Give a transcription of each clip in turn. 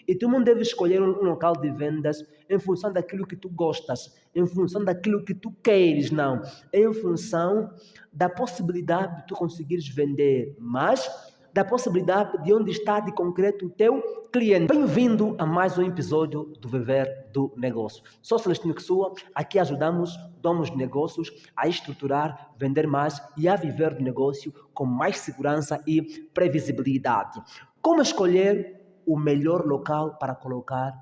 E tu não deves escolher um local de vendas em função daquilo que tu gostas, em função daquilo que tu queres, não. Em função da possibilidade de tu conseguires vender, mas da possibilidade de onde está de concreto o teu cliente. Bem-vindo a mais um episódio do Viver do Negócio. Sou Celestino Ksuwa, aqui ajudamos donos de negócios a estruturar, vender mais e a viver do negócio com mais segurança e previsibilidade. Como escolher o melhor local para colocar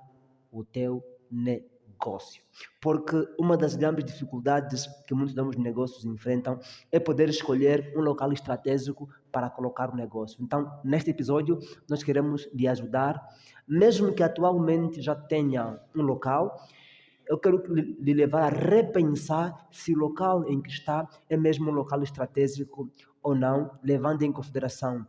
o teu negócio? Porque uma das grandes dificuldades que muitos donos de negócios enfrentam é poder escolher um local estratégico para colocar o negócio. Então, neste episódio, nós queremos lhe ajudar, mesmo que atualmente já tenha um local, eu quero lhe levar a repensar se o local em que está é mesmo um local estratégico ou não, levando em consideração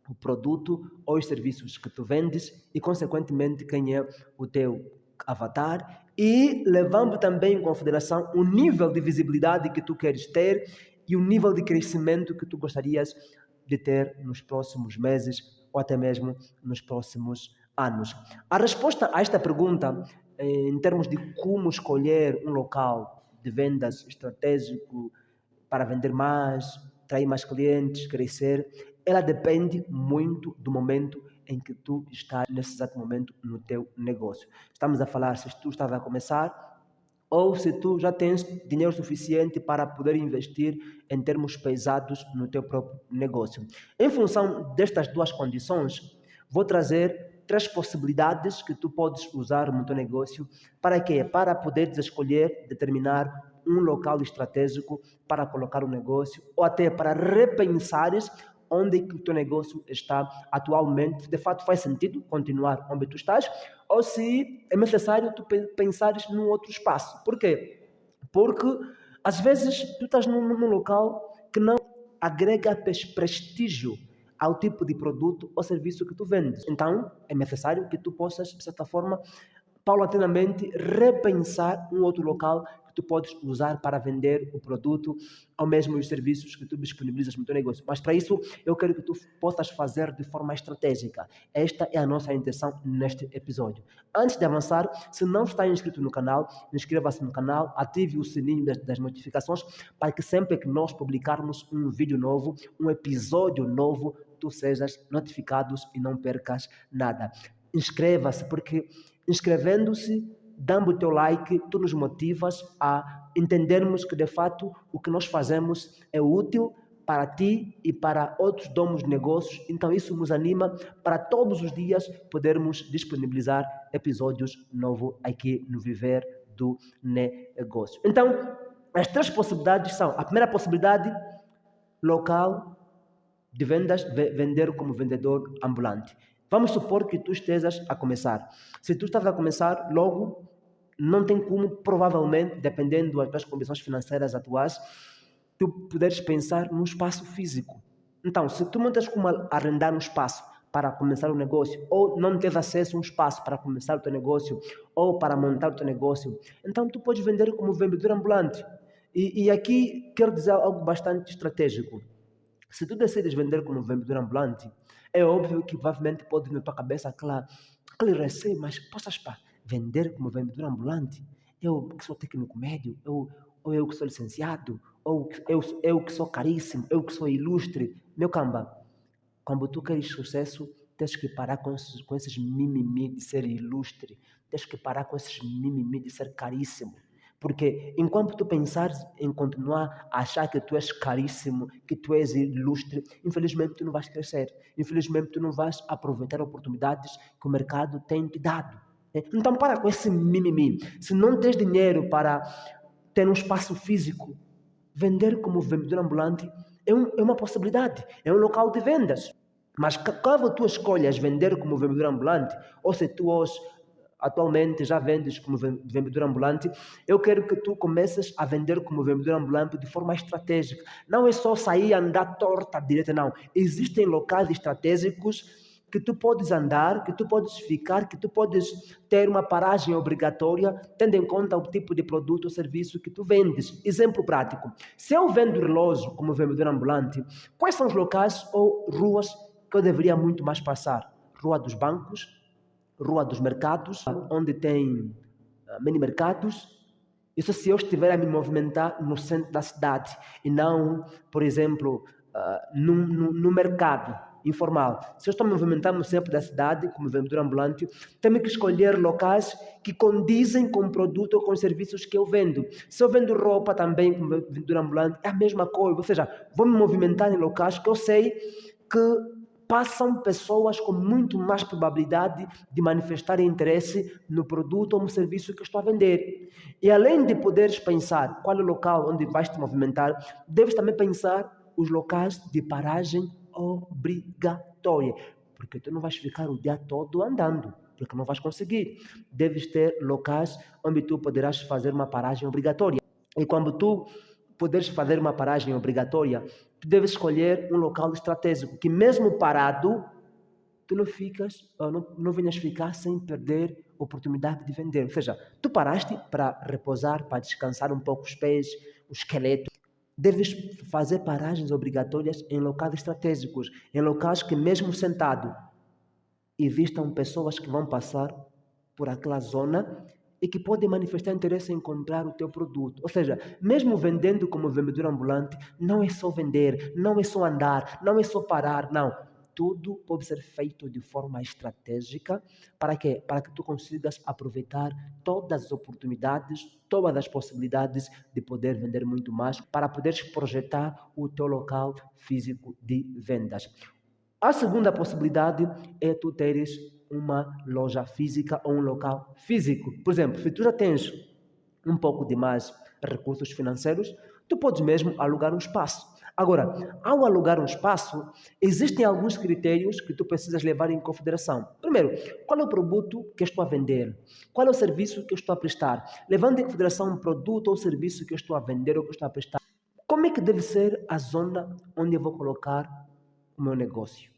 o produto ou os serviços que tu vendes e, consequentemente, quem é o teu avatar e levando também em consideração o nível de visibilidade que tu queres ter e o nível de crescimento que tu gostarias de ter nos próximos meses ou até mesmo nos próximos anos. A resposta a esta pergunta, em termos de como escolher um local de vendas estratégico para vender mais, atrair mais clientes, crescer, ela depende muito do momento em que tu estás nesse exato momento no teu negócio. Estamos a falar se tu estás a começar ou se tu já tens dinheiro suficiente para poder investir em termos pesados no teu próprio negócio. Em função destas duas condições, vou trazer 3 possibilidades que tu podes usar no teu negócio. Para quê? Para poderes escolher, determinar um local estratégico para colocar o negócio ou até para repensares onde que o teu negócio está atualmente. De fato faz sentido continuar onde tu estás ou se é necessário tu pensares num outro espaço. Por quê? Porque às vezes tu estás num local que não agrega prestígio ao tipo de produto ou serviço que tu vendes. Então, é necessário que tu possas, de certa forma, paulatinamente repensar um outro local que tu podes usar para vender o produto ou mesmo os serviços que tu disponibilizas no teu negócio. Mas para isso, eu quero que tu possas fazer de forma estratégica. Esta é a nossa intenção neste episódio. Antes de avançar, se não está inscrito no canal, inscreva-se no canal, ative o sininho das notificações para que sempre que nós publicarmos um vídeo novo, um episódio novo, tu sejas notificado e não percas nada. Inscreva-se, porque inscrevendo-se, dando o teu like, tu nos motivas a entendermos que de fato o que nós fazemos é útil para ti e para outros donos de negócios. Então isso nos anima para todos os dias podermos disponibilizar episódios novos aqui no Viver do Negócio. Então, as 3 possibilidades são: a primeira possibilidade, local de vendas, vender como vendedor ambulante. Vamos supor que tu estejas a começar. Se tu estás a começar, logo, não tem como, provavelmente, dependendo das condições financeiras atuais, tu poderes pensar num espaço físico. Então, se tu não tens como arrendar um espaço para começar o negócio, ou não tens acesso a um espaço para começar o teu negócio, ou para montar o teu negócio, então tu podes vender como vendedor ambulante. E aqui quero dizer algo bastante estratégico. Se tu decides vender como vendedor ambulante, é óbvio que provavelmente pode vir na tua cabeça aquele receio, mas possas vender como vendedor ambulante? Eu que sou técnico médio, ou eu que sou licenciado, ou eu que sou caríssimo, eu que sou ilustre. Meu camba, quando tu queres sucesso, tens que parar com esses mimimi de ser ilustre, tens que parar com esses mimimi de ser caríssimo. Porque enquanto tu pensares em continuar a achar que tu és caríssimo, que tu és ilustre, infelizmente tu não vais crescer. Infelizmente tu não vais aproveitar oportunidades que o mercado tem te dado. Então para com esse mimimi. Se não tens dinheiro para ter um espaço físico, vender como vendedor ambulante é uma possibilidade, é um local de vendas. Mas caso tu escolhas vender como vendedor ambulante, ou se tu hoje atualmente já vendes como vendedor ambulante, eu quero que tu comeces a vender como vendedor ambulante de forma estratégica. Não é só sair e andar torta direita, não. Existem locais estratégicos que tu podes andar, que tu podes ficar, que tu podes ter uma paragem obrigatória, tendo em conta o tipo de produto ou serviço que tu vendes. Exemplo prático. Se eu vendo relógio como vendedor ambulante, quais são os locais ou ruas que eu deveria muito mais passar? Rua dos Bancos, Rua dos Mercados, onde tem mini mercados. Isso se eu estiver a me movimentar no centro da cidade e não, por exemplo, no mercado informal. Se eu estou a me movimentar no centro da cidade, como vendedor ambulante, tenho que escolher locais que condizem com o produto ou com os serviços que eu vendo. Se eu vendo roupa também como vendedor ambulante, é a mesma coisa. Ou seja, vou me movimentar em locais que eu sei que passam pessoas com muito mais probabilidade de manifestarem interesse no produto ou no serviço que eu estou a vender. E além de poderes pensar qual é o local onde vais te movimentar, deves também pensar os locais de paragem obrigatória, porque tu não vais ficar o dia todo andando, porque não vais conseguir. Deves ter locais onde tu poderás fazer uma paragem obrigatória. E quando tu poderes fazer uma paragem obrigatória, tu deves escolher um local estratégico, que mesmo parado, tu não ficas, não venhas ficar sem perder a oportunidade de vender. Ou seja, tu paraste para repousar, para descansar um pouco os pés, o esqueleto. Deves fazer paragens obrigatórias em locais estratégicos, em locais que mesmo sentado existam pessoas que vão passar por aquela zona e que podem manifestar interesse em comprar o teu produto. Ou seja, mesmo vendendo como vendedor ambulante, não é só vender, não é só andar, não é só parar, não. Tudo pode ser feito de forma estratégica. Para quê? Para que tu consigas aproveitar todas as oportunidades, todas as possibilidades de poder vender muito mais, para poderes projetar o teu local físico de vendas. A segunda possibilidade é tu teres uma loja física ou um local físico. Por exemplo, se tu já tens um pouco de mais recursos financeiros, tu podes mesmo alugar um espaço. Agora, ao alugar um espaço, existem alguns critérios que tu precisas levar em consideração. Primeiro, qual é o produto que eu estou a vender? Qual é o serviço que eu estou a prestar? Levando em consideração o produto ou serviço que eu estou a vender ou que eu estou a prestar, como é que deve ser a zona onde eu vou colocar o meu negócio?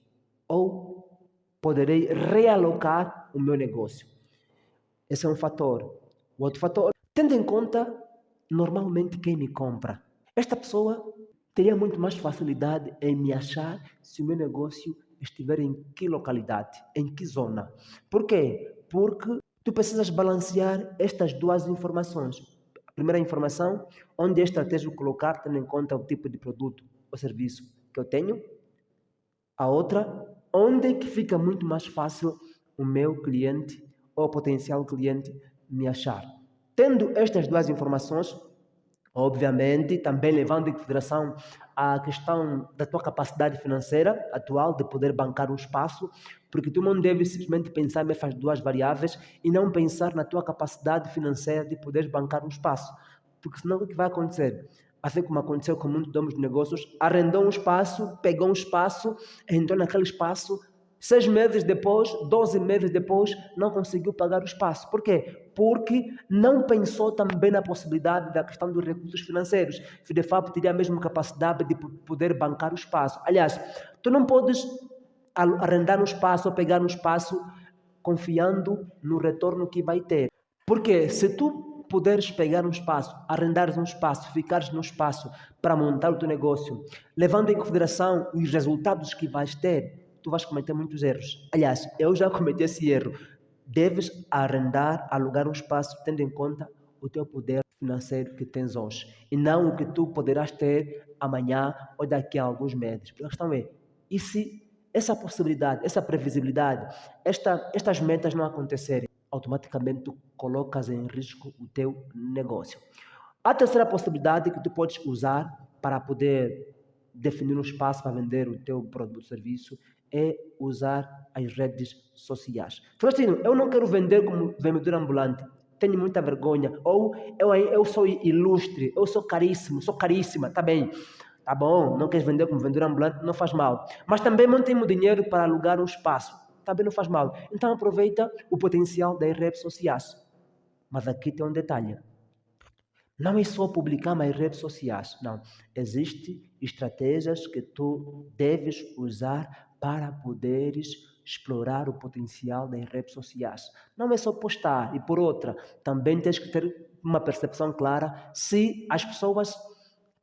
Ou poderei realocar o meu negócio? Esse é um fator. O outro fator, tendo em conta normalmente quem me compra. Esta pessoa teria muito mais facilidade em me achar se o meu negócio estiver em que localidade, em que zona. Por quê? Porque tu precisas balancear estas duas informações. A primeira informação, onde é estratégico colocar, tendo em conta o tipo de produto ou serviço que eu tenho. A outra, onde é que fica muito mais fácil o meu cliente ou potencial cliente me achar. Tendo estas duas informações, obviamente, também levando em consideração a questão da tua capacidade financeira atual de poder bancar um espaço, porque tu não deves simplesmente pensar nessas duas variáveis e não pensar na tua capacidade financeira de poder bancar um espaço, porque senão o que vai acontecer? Assim como aconteceu com muitos donos de negócios, arrendou um espaço, pegou um espaço, entrou naquele espaço, 6 meses depois, 12 meses depois, não conseguiu pagar o espaço. Por quê? Porque não pensou também na possibilidade da questão dos recursos financeiros, se de fato teria a mesma capacidade de poder bancar o espaço. Aliás, tu não podes arrendar um espaço ou pegar um espaço confiando no retorno que vai ter. Porque se tu puderes pegar um espaço, arrendares um espaço, ficares no espaço para montar o teu negócio, levando em consideração os resultados que vais ter, tu vais cometer muitos erros. Aliás, eu já cometi esse erro. Deves arrendar, alugar um espaço, tendo em conta o teu poder financeiro que tens hoje, e não o que tu poderás ter amanhã ou daqui a alguns meses. A questão é, e se essa possibilidade, essa previsibilidade, estas metas não acontecerem? Automaticamente tu colocas em risco o teu negócio. A terceira possibilidade que tu podes usar para poder definir um espaço para vender o teu produto ou serviço é usar as redes sociais. Faustino, eu não quero vender como vendedor ambulante, tenho muita vergonha, ou eu sou ilustre, eu sou caríssimo, sou caríssima, tá bem. Tá bom, não queres vender como vendedor ambulante, não faz mal. Mas também não temos dinheiro para alugar um espaço, também não faz mal. Então aproveita o potencial das redes sociais. Mas aqui tem um detalhe. Não é só publicar nas redes sociais, não. Existem estratégias que tu deves usar para poderes explorar o potencial das redes sociais. Não é só postar. E por outra, também tens que ter uma percepção clara se as pessoas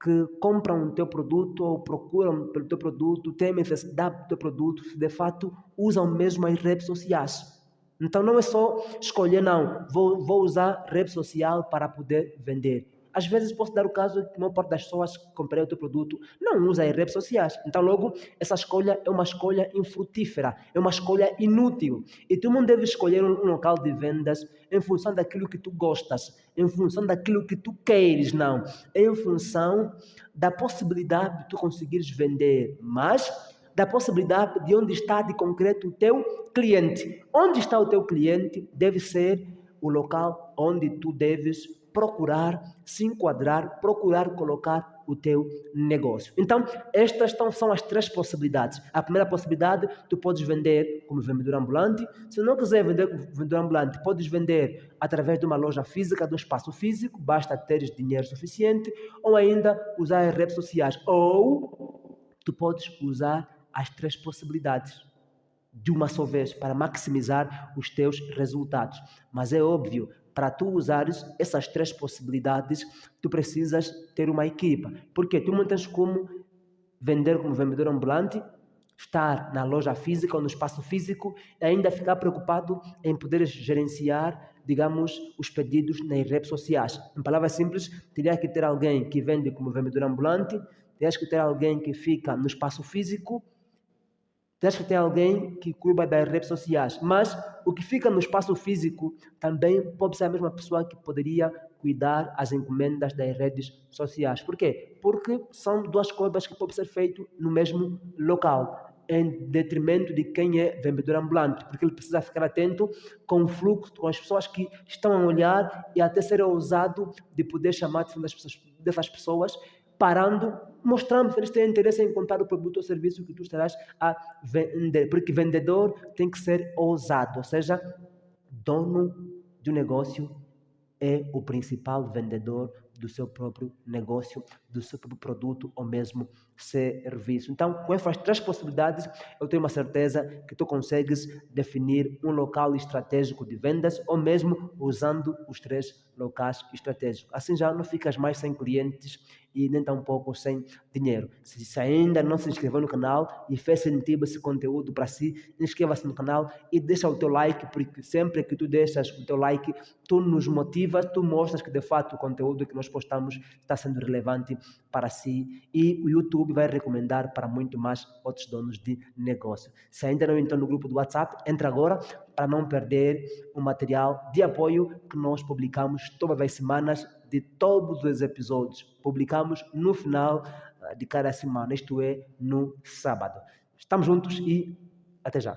que compram o teu produto ou procuram pelo teu produto, têm necessidade do teu produto, se de fato usam mesmo as redes sociais. Então não é só escolher, não, vou usar rede social para poder vender. Às vezes posso dar o caso que uma parte das pessoas que comprei o teu produto não usa as redes sociais. Então logo essa escolha é uma escolha infrutífera, é uma escolha inútil. E tu não deves escolher um local de vendas em função daquilo que tu gostas, em função daquilo que tu queres, não. É em função da possibilidade de tu conseguires vender, mas da possibilidade de onde está de concreto o teu cliente. Onde está o teu cliente deve ser o local onde tu deves procurar se enquadrar, procurar colocar o teu negócio. Então, estas são as três possibilidades. A primeira possibilidade, tu podes vender como vendedor ambulante. Se não quiser vender como vendedor ambulante, podes vender através de uma loja física, de um espaço físico, basta teres dinheiro suficiente, ou ainda usar as redes sociais. Ou tu podes usar as três possibilidades de uma só vez para maximizar os teus resultados. Mas é óbvio, para tu usares essas três possibilidades, tu precisas ter uma equipa. Porque tu não tens como vender como vendedor ambulante, estar na loja física ou no espaço físico e ainda ficar preocupado em poder gerenciar, digamos, os pedidos nas redes sociais. Em palavras simples, teria que ter alguém que vende como vendedor ambulante, teria que ter alguém que fica no espaço físico, tens que ter alguém que cuida das redes sociais, mas o que fica no espaço físico também pode ser a mesma pessoa que poderia cuidar as encomendas das redes sociais. Por quê? Porque são duas coisas que podem ser feitas no mesmo local, em detrimento de quem é vendedor ambulante, porque ele precisa ficar atento com o fluxo, com as pessoas que estão a olhar e até ser ousado de poder chamar a atenção dessas pessoas, parando, mostrando que eles têm interesse em comprar o produto ou serviço que tu estarás a vender, porque vendedor tem que ser ousado, ou seja, dono de um negócio é o principal vendedor do seu próprio negócio, do seu próprio produto ou mesmo serviço. Então, com essas três possibilidades, eu tenho uma certeza que tu consegues definir um local estratégico de vendas ou mesmo usando os três locais estratégicos. Assim já não ficas mais sem clientes e nem tampouco sem dinheiro. Se ainda não se inscreveu no canal e fez sentido esse conteúdo para si, inscreva-se no canal e deixa o teu like, porque sempre que tu deixas o teu like, tu nos motivas, tu mostras que de fato o conteúdo que nós postamos está sendo relevante para si e o YouTube vai recomendar para muito mais outros donos de negócio. Se ainda não entrou no grupo do WhatsApp, entra agora para não perder o material de apoio que nós publicamos todas as semanas de todos os episódios. Publicamos no final de cada semana, isto é, no sábado. Estamos juntos e até já.